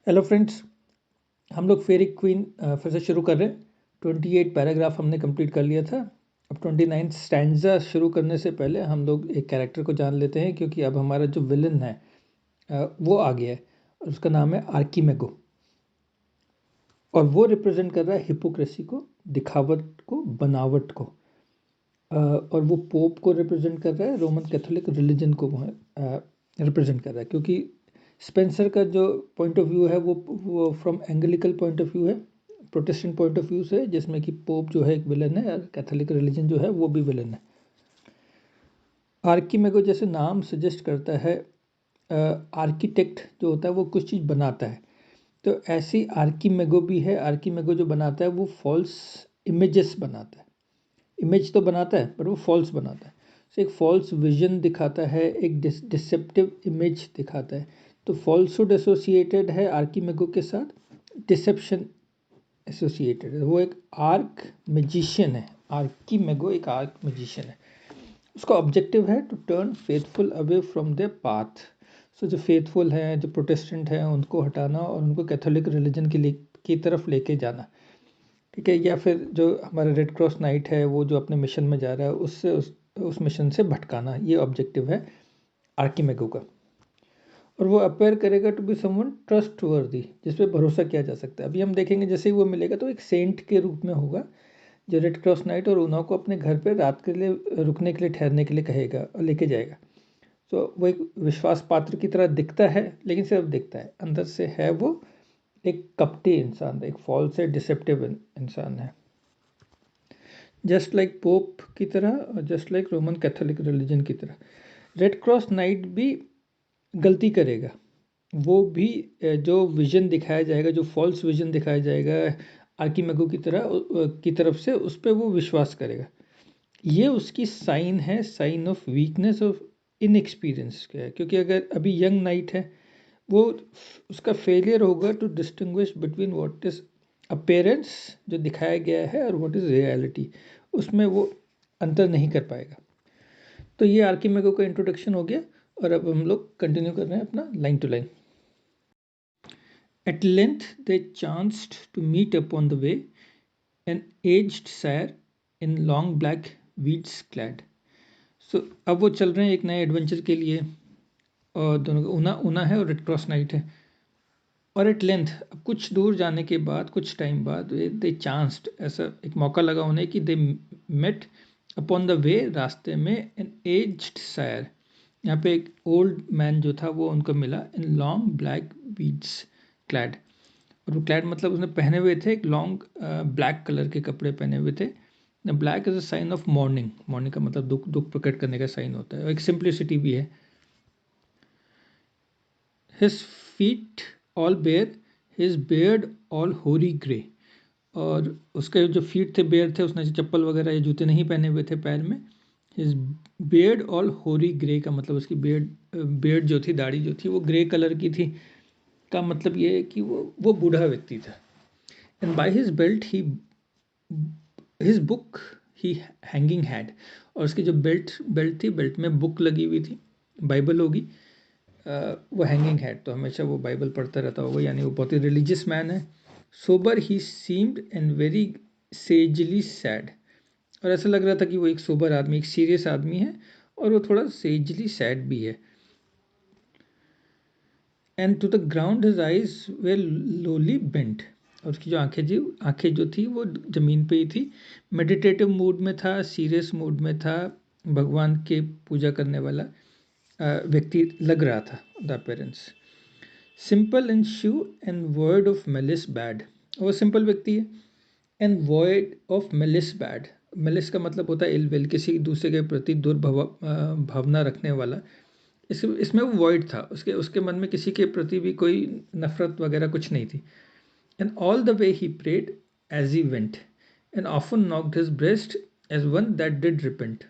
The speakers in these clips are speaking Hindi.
हेलो फ्रेंड्स, हम लोग फेरी क्वीन फिर से शुरू कर रहे हैं। 28 पैराग्राफ हमने कंप्लीट कर लिया था। अब 29 स्टैंजा शुरू करने से पहले हम लोग एक कैरेक्टर को जान लेते हैं, क्योंकि अब हमारा जो विलन है वो आ गया है और उसका नाम है आर्कीमेगो। और वो रिप्रेजेंट कर रहा है हिपोक्रेसी को, दिखावट को, बनावट को। और वो पोप को रिप्रेजेंट कर रहा है, रोमन कैथोलिक रिलीजन को रिप्रेजेंट कर रहा है, क्योंकि स्पेंसर का जो पॉइंट ऑफ व्यू है वो फ्रॉम एंग्लिकल पॉइंट ऑफ व्यू है, प्रोटेस्टेंट पॉइंट ऑफ व्यू से, जिसमें कि पोप जो है एक विलन है और कैथोलिक रिलीजन जो है वो भी विलन है। आर्कीमेगो जैसे नाम सजेस्ट करता है, आर्किटेक्ट जो होता है वो कुछ चीज़ बनाता है, तो ऐसी आर्कीमेगो भी है। आर्कीमेगो जो बनाता है वो फॉल्स इमेजेस बनाता है। इमेज तो बनाता है पर वो फॉल्स बनाता है। तो एक फॉल्स विजन दिखाता है, एक डिसेप्टिव इमेज दिखाता है। तो फॉल्सहुड एसोसिएटेड है आर्कीमेगो के साथ, डिसेप्शन एसोसिएटेड है। वो एक आर्क मैजिशियन है। आर्कीमेगो एक आर्क मैजिशियन है। उसका ऑब्जेक्टिव है to turn faithful away from the path. So जो फेथफुल हैं, जो प्रोटेस्टेंट हैं, उनको हटाना और उनको कैथोलिक रिलीजन की तरफ लेके जाना, ठीक है। या फिर जो हमारा रेड क्रॉस नाइट है वो जो अपने मिशन में जा रहा है उससे उस मिशन से भटकाना, ये ऑब्जेक्टिव है आर्कीमेगो का। और वो अपेयर करेगा टू बी समवन ट्रस्टवर्दी, जिस पे भरोसा किया जा सकता है। अभी हम देखेंगे जैसे ही वो मिलेगा तो एक सेंट के रूप में होगा, जो रेड क्रॉस नाइट और उनाव को अपने घर पे रात के लिए रुकने के लिए, ठहरने के लिए कहेगा और लेके जाएगा। तो वो एक विश्वास पात्र की तरह दिखता है, लेकिन सिर्फ दिखता है, अंदर से है वो एक कपटी इंसान, एक फॉल्स है, डिसेप्टिव इंसान है, जस्ट लाइक पोप की तरह और just like Roman Catholic religion की तरह। रेड क्रॉस नाइट भी गलती करेगा, वो भी जो विजन दिखाया जाएगा, जो फॉल्स विजन दिखाया जाएगा आर्कीमेगो की तरफ से, उस पर वो विश्वास करेगा। ये उसकी साइन है, sign of weakness, of inexperience का है। क्योंकि अगर अभी यंग नाइट है, वो उसका फेलियर होगा to distinguish between what is appearance जो दिखाया गया है और व्हाट इज रियलिटी, उसमें वो अंतर नहीं कर पाएगा। तो ये आर्कीमेगो का इंट्रोडक्शन हो गया और अब हम लोग कंटिन्यू कर रहे हैं अपना line to line. At length they chanced to meet upon the way an aged sire in long black weeds clad. So अब वो चल रहे हैं एक नए एडवेंचर के लिए, और दोनों का ऊना है और रेड क्रॉस नाइट है। और एट लेंथ, अब कुछ दूर जाने के बाद, कुछ टाइम बाद, दे चांस्ड, ऐसा एक मौका लगा उन्हें कि they met upon the way, रास्ते में, एन एज्ड सायर, यहाँ पे एक ओल्ड मैन जो था वो उनको मिला, इन लॉन्ग ब्लैक बीड्स क्लैड। और वो क्लैड मतलब उसने पहने हुए थे एक लॉन्ग ब्लैक कलर के कपड़े पहने हुए थे। Black is a sign of mourning. Mourning का मतलब दुख, दुख प्रकट करने का साइन होता है, और एक सिंप्लिसिटी भी है। His feet all bare, his beard all hoary grey। और उसके जो फीट थे, बेयर थे, उसने चप्पल वगैरह या जूते नहीं पहने हुए थे पैर में। हिज बेयर्ड ऑल होरी ग्रे का मतलब उसकी बेयर्ड जो थी, दाढ़ी जो थी, वो ग्रे कलर की थी। का मतलब ये है कि वो बूढ़ा व्यक्ति था। And by his belt he, his book he hanging had. और उसकी जो बेल्ट थी, बेल्ट में बुक लगी हुई थी, बाइबल होगी। वो हैंगिंग हैड, तो हमेशा वो बाइबल पढ़ता रहता होगा, यानी वो बहुत ही रिलीजियस मैन है। Sober he seemed and very sagely sad. और ऐसा लग रहा था कि वो एक सोबर आदमी, एक सीरियस आदमी है, और वो थोड़ा सेजली सैड भी है। And to the ground his eyes were lowly bent. और उसकी जो आंखें जो थी वो जमीन पे ही थी। मेडिटेटिव मूड में था, सीरियस मूड में था, भगवान के पूजा करने वाला व्यक्ति लग रहा था, the appearance. Simple in shoe and word of malice bad. वो सिंपल व्यक्ति है, and word of malice bad. Malice का मतलब होता है इल विल, किसी दूसरे के प्रति भावना रखने वाला। इसमें वो वॉइड था, उसके मन में किसी के प्रति भी कोई नफरत वगैरह कुछ नहीं थी। And all the way he prayed as he went and often knocked his breast as one that did repent.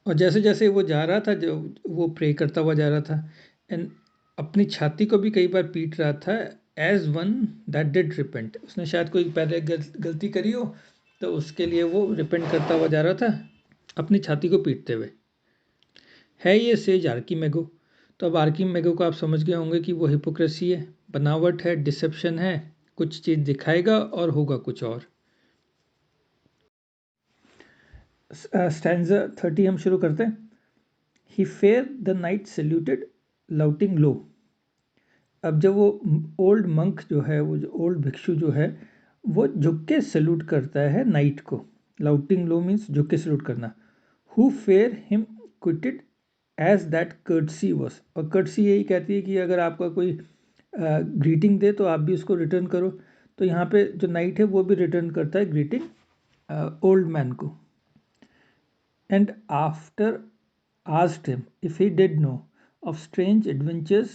और जैसे जैसे वो जा रहा था, जो वो प्रे करता हुआ जा रहा था, एंड अपनी छाती को भी कई बार पीट रहा था, as one that did repent. उसने शायद कोई पहले गलती करी हो, तो उसके लिए वो रिपेंट करता हुआ जा रहा था, अपनी छाती को पीटते हुए। है ये सेज आर्कीमेगो। तो अब आर्कीमेगो को आप समझ गए होंगे कि वो हिपोक्रेसी है, बनावट है, डिसेप्शन है, कुछ चीज़ दिखाएगा और होगा कुछ और। स्टैंजा 30 हम शुरू करते हैं। ही फेयर द नाइट सल्यूटेड लाउटिंग लो। अब जब वो ओल्ड मंक जो है, वो जो ओल्ड भिक्षु जो है, वो झुक के सल्यूट करता है नाइट को। लाउटिंग लो मीन्स झुक के सल्यूट करना। Who fair him quitted as that courtesy was. और कर्टसी यही कहती है कि अगर आपका कोई ग्रीटिंग दे तो आप भी उसको रिटर्न करो। तो यहाँ पे जो नाइट है वो भी रिटर्न करता है ग्रीटिंग ओल्ड मैन को। And after asked him if he did know of strange adventures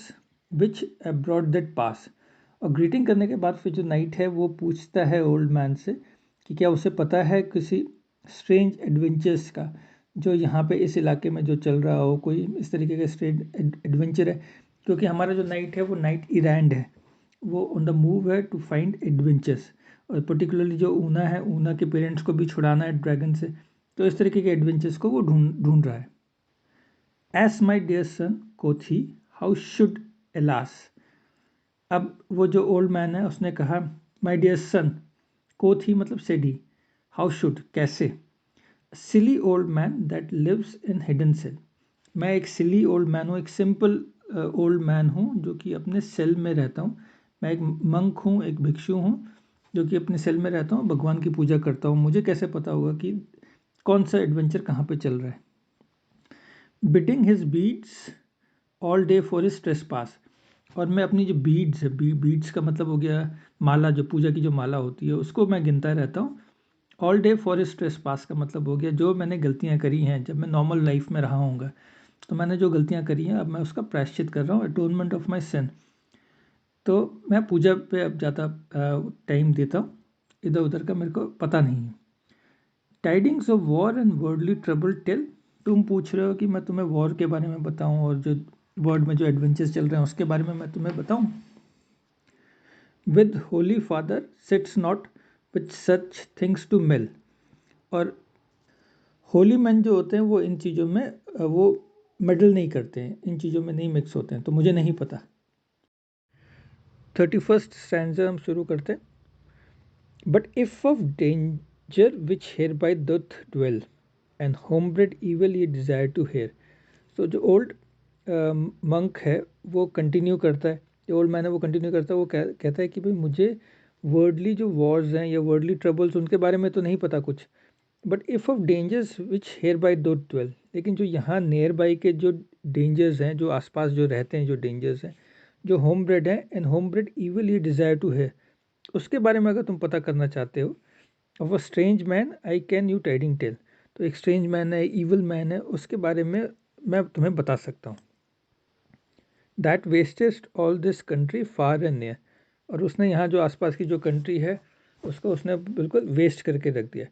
which abroad that pass। और ग्रीटिंग करने के बाद फिर जो नाइट है वो पूछता है ओल्ड मैन से कि क्या उसे पता है किसी स्ट्रेंज एडवेंचर्स का जो यहाँ पे इस इलाके में जो चल रहा हो, कोई इस तरीके का स्ट्रेंज एडवेंचर है। क्योंकि हमारा जो नाइट है वो नाइट इरैंड है, वो ऑन द मूव है टू फाइंड एडवेंचर्स। और पर्टिकुलरली जो ऊना है, ऊना के पेरेंट्स को भी छुड़ाना है ड्रैगन से। तो इस तरीके के एडवेंचर्स को वो ढूंढ रहा है। As my dear son, quoth he, how should alas। अब वो जो ओल्ड मैन है उसने कहा माई डियर सन, कोथ ही मतलब सेड ही, हाउ शुड कैसे, silly old man that lives in hidden cell. मैं एक सिली ओल्ड मैन हूँ, एक सिंपल ओल्ड मैन हूँ जो कि अपने सेल में रहता हूँ। मैं एक मंक हूँ, एक भिक्षु हूँ जो कि अपने सेल में रहता हूँ, भगवान की पूजा करता हूँ। मुझे कैसे पता होगा कि कौन सा एडवेंचर कहाँ पे चल रहा है। Bidding his beads all day for his trespass. और मैं अपनी जो बीड्स है, बीड्स का मतलब हो गया माला, जो पूजा की जो माला होती है उसको मैं गिनता रहता हूँ। All day for his trespass का मतलब हो गया जो मैंने गलतियाँ करी हैं जब मैं नॉर्मल लाइफ में रहा हूँगा। तो मैंने जो गलतियाँ करी हैं अब मैं उसका प्रायश्चित कर रहा हूँ, अटोनमेंट ऑफ माई सिन। तो मैं पूजा पे अब ज़्यादा टाइम देता हूँ, इधर उधर का मेरे को पता नहीं है। Tidings of war and worldly trouble tell. तुम पूछ रहे हो कि मैं तुम्हें वॉर के बारे में बताऊं और जो वर्ल्ड में जो एडवेंचर्स चल रहे हैं उसके बारे में मैं तुम्हें बताऊं। With holy father sits not with such things to mell. और होली मैन जो होते हैं वो इन चीज़ों में वो मेडल नहीं करते हैं, इन चीज़ों में नहीं मिक्स होते हैं, तो मुझे नहीं पता। 31st स्टैंजा हम शुरू करते हैं। But if of danger which hereby doth dwell and homebred evil ye desire to hear. तो जो ओल्ड मंक है वो कंटिन्यू करता है, जो ओल्ड मैन है वो कंटिन्यू करता है। वो कहता है कि भाई मुझे वर्डली जो वॉर्स हैं या वर्डली ट्रबल्स उनके बारे में तो नहीं पता कुछ, but if of dangers which hereby डोंट ट्वेल। लेकिन जो यहाँ नियर बाई के जो डेंजर्स हैं, जो आसपास जो रहते हैं, जो डेंजर्स हैं, जो होम ब्रेड हैं, and homebred evil he desire to hear, उसके बारे में अगर तुम पता करना चाहते हो। Of a strange man I can you tiding tell. तो एक स्ट्रेंज मैन है, ईविल मैन है, उसके बारे में मैं तुम्हें बता सकता हूँ। That wastest all this country far and near. और उसने यहाँ जो आसपास की जो कंट्री है उसको उसने बिल्कुल वेस्ट करके रख दिया।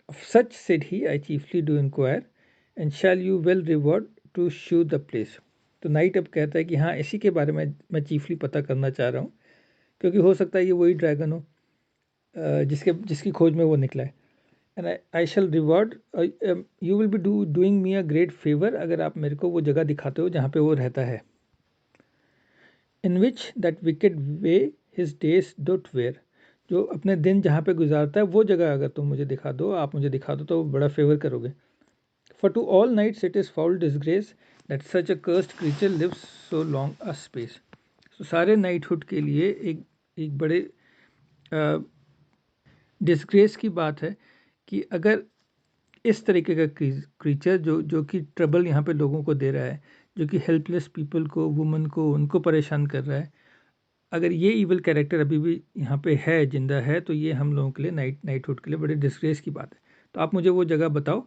Of such said he, I chiefly do inquire, and shall you well reward to shew the place। तो नाइट अब कहता है कि हाँ इसी के बारे में मैं चीफली पता करना चाह रहा हूँ, क्योंकि हो सकता है ये वही ड्रैगन हो जिसकी खोज में वो निकला है। And I shall reward, you will be doing me a great favour, अगर आप मेरे को वो जगह दिखाते हो जहाँ पे वो रहता है। In which that wicked way his days doth wear. जो अपने दिन जहाँ पे गुजारता है वो जगह अगर तुम मुझे दिखा दो, आप मुझे दिखा दो, तो बड़ा फेवर करोगे। For to all knights it is foul disgrace that such a cursed creature lives so long a space। So सारे नाइटहुड के लिए एक बड़े डिस्ग्रेस की बात है कि अगर इस तरीके का क्रीचर जो कि ट्रबल यहाँ पे लोगों को दे रहा है, जो कि हेल्पलेस पीपल को, वुमन को, उनको परेशान कर रहा है, अगर ये इविल कैरेक्टर अभी भी यहाँ पे है, जिंदा है, तो ये हम लोगों के लिए नाइटहुड के लिए बड़े डिस्ग्रेस की बात है। तो आप मुझे वो जगह बताओ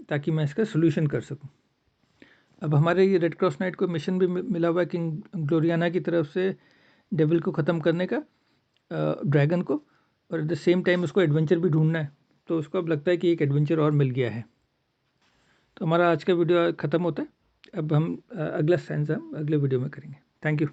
ताकि मैं इसका सोल्यूशन कर सकूँ। अब हमारे ये रेड क्रॉस नाइट को मिशन भी मिला हुआ है किंग ग्लोरियाना की तरफ से डेविल को ख़त्म करने का, ड्रैगन को, और एट द सेम टाइम उसको एडवेंचर भी ढूंढना है। तो उसको अब लगता है कि एक एडवेंचर और मिल गया है। तो हमारा आज का वीडियो ख़त्म होता है। अब हम अगला स्टैंजा अगले वीडियो में करेंगे। Thank you.